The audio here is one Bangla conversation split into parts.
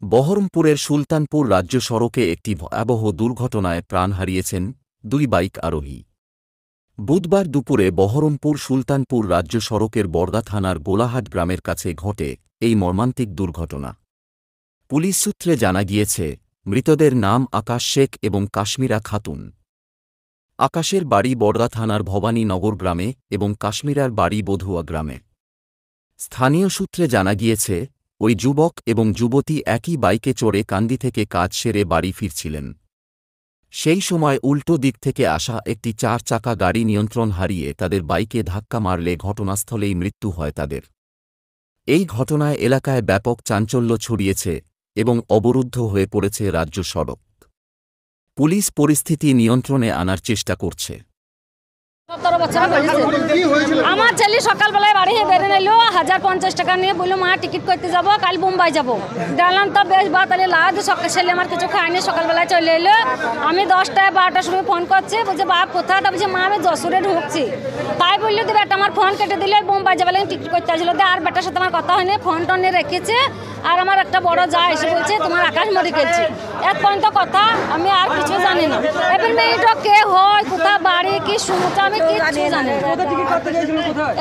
বহরমপুরের সুলতানপুর রাজ্য সড়কে একটি ভয়াবহ দুর্ঘটনায় প্রাণ হারিয়েছেন 2 বাইক আরোহী। বুধবার দুপুরে বহরমপুর সুলতানপুর রাজ্য সড়কের বর্দা থানার গোলাহাট গ্রামের কাছে ঘটে এই মর্মান্তিক দুর্ঘটনা। পুলিশ সূত্রে জানা গিয়েছে, মৃতদের নাম আকাশ শেখ এবং কাশ্মীরা খাতুন। আকাশের বাড়ি বর্দা থানার ভবানী নগর গ্রামে এবং কাশ্মীরার বাড়ি বধুয়া গ্রামে। স্থানীয় সূত্রে জানা গিয়েছে, ওই যুবক এবং যুবতী একই বাইকে চড়ে কান্দি থেকে কাজ সেরে বাড়ি ফিরছিলেন। সেই সময় উল্টো দিক থেকে আসা একটি 4 চাকা গাড়ি নিয়ন্ত্রণ হারিয়ে তাদের বাইকে ধাক্কা মারলে ঘটনাস্থলেই মৃত্যু হয় তাদের। এই ঘটনায় এলাকায় ব্যাপক চাঞ্চল্য ছড়িয়েছে এবং অবরুদ্ধ হয়ে পড়েছে রাজ্য সড়ক। পুলিশ পরিস্থিতি নিয়ন্ত্রণে আনার চেষ্টা করছে। 17 বছর আমার ছেলে সকালবেলায় বাড়ি বেরিয়ে নিল 1050 টাকা নিয়ে, বললো মা টিকিট করতে যাব, কাল বোম্বাই যাব। গেলাম তো বেশ বা তাহলে লাদ সকাল ছেলে আমার কিছু খায়নি, সকালবেলায় চলে এলো। আমি 10টা 12টার সময় ফোন করছি, বলছে বাপ কোথায়? তা বলছে মা আমি যশোরে ঢুকছি। তাই বললো দি বেটা আমার ফোন কেটে দিলে, বোম্বাই যাবে টিকিট করতে আসলো। আর বেটার সাথে আমার কথা হয়নি, ফোন টোন রেখেছে। আর আমার একটা বড় যা এসে বলছে তোমার আকাশ মরে গেছে। এক পর্যন্ত কথা আমি আর কিছু জানি না। এবার মেয়েটা কে হয়, কোথা বাড়ি, কি শুনতে আমি কিছু জানি না।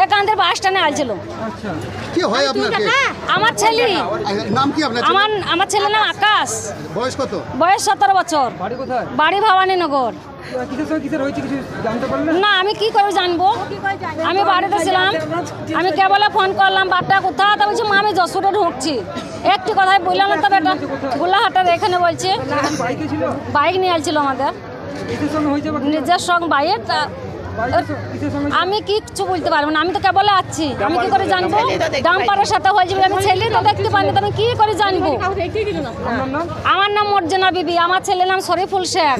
এখানদের বাস স্ট্যান্ডে আসছিল। কি হয় আপনার? আমার ছেলে। নাম কি আপনার? আমার ছেলের নাম আকাশ। বয়স কত? বয়স 17 বছর। বাড়ি কোথায়? বাড়ি ভবানী নগর। কিসের হয়েছে কিছু জানতে পারলেন? না আমি কি করে জানবো, আমি বাড়িতে ছিলাম। আমি কেবল ফোন করলাম বাপটা কোথায়? তা বলছি মা আমি যশোরে ঢুকছি। একটি কথাই বললাম না তো বেটা গোলাহাটের এখানে বলছে। বাইক নিয়ে আসছিল আমাদের নিজের সঙ্গে বাইক। আমি কিচ্ছু বলতে পারবো না, আমি তো কেবল আছি, আমি কি করে জানবো? ডাম্পারের সাথে হয়ে যাবে, আমি ছেলে তো দেখতে পারিনি, আমি কি করে জানবো? আমার নাম মর্জনা বিবি, আমার ছেলের নাম শরীফুল শেখ।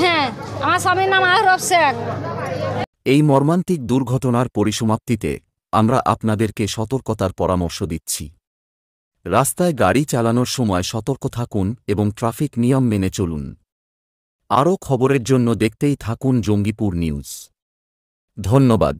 হ্যাঁ, আমার স্বামীর নাম আহরফ শেখ। এই মর্মান্তিক দুর্ঘটনার পরিসমাপ্তিতে আমরা আপনাদেরকে সতর্কতার পরামর্শ দিচ্ছি। রাস্তায় গাড়ি চালানোর সময় সতর্ক থাকুন এবং ট্রাফিক নিয়ম মেনে চলুন। আরও খবরের জন্য দেখতেই থাকুন জঙ্গিপুর নিউজ। ধন্যবাদ।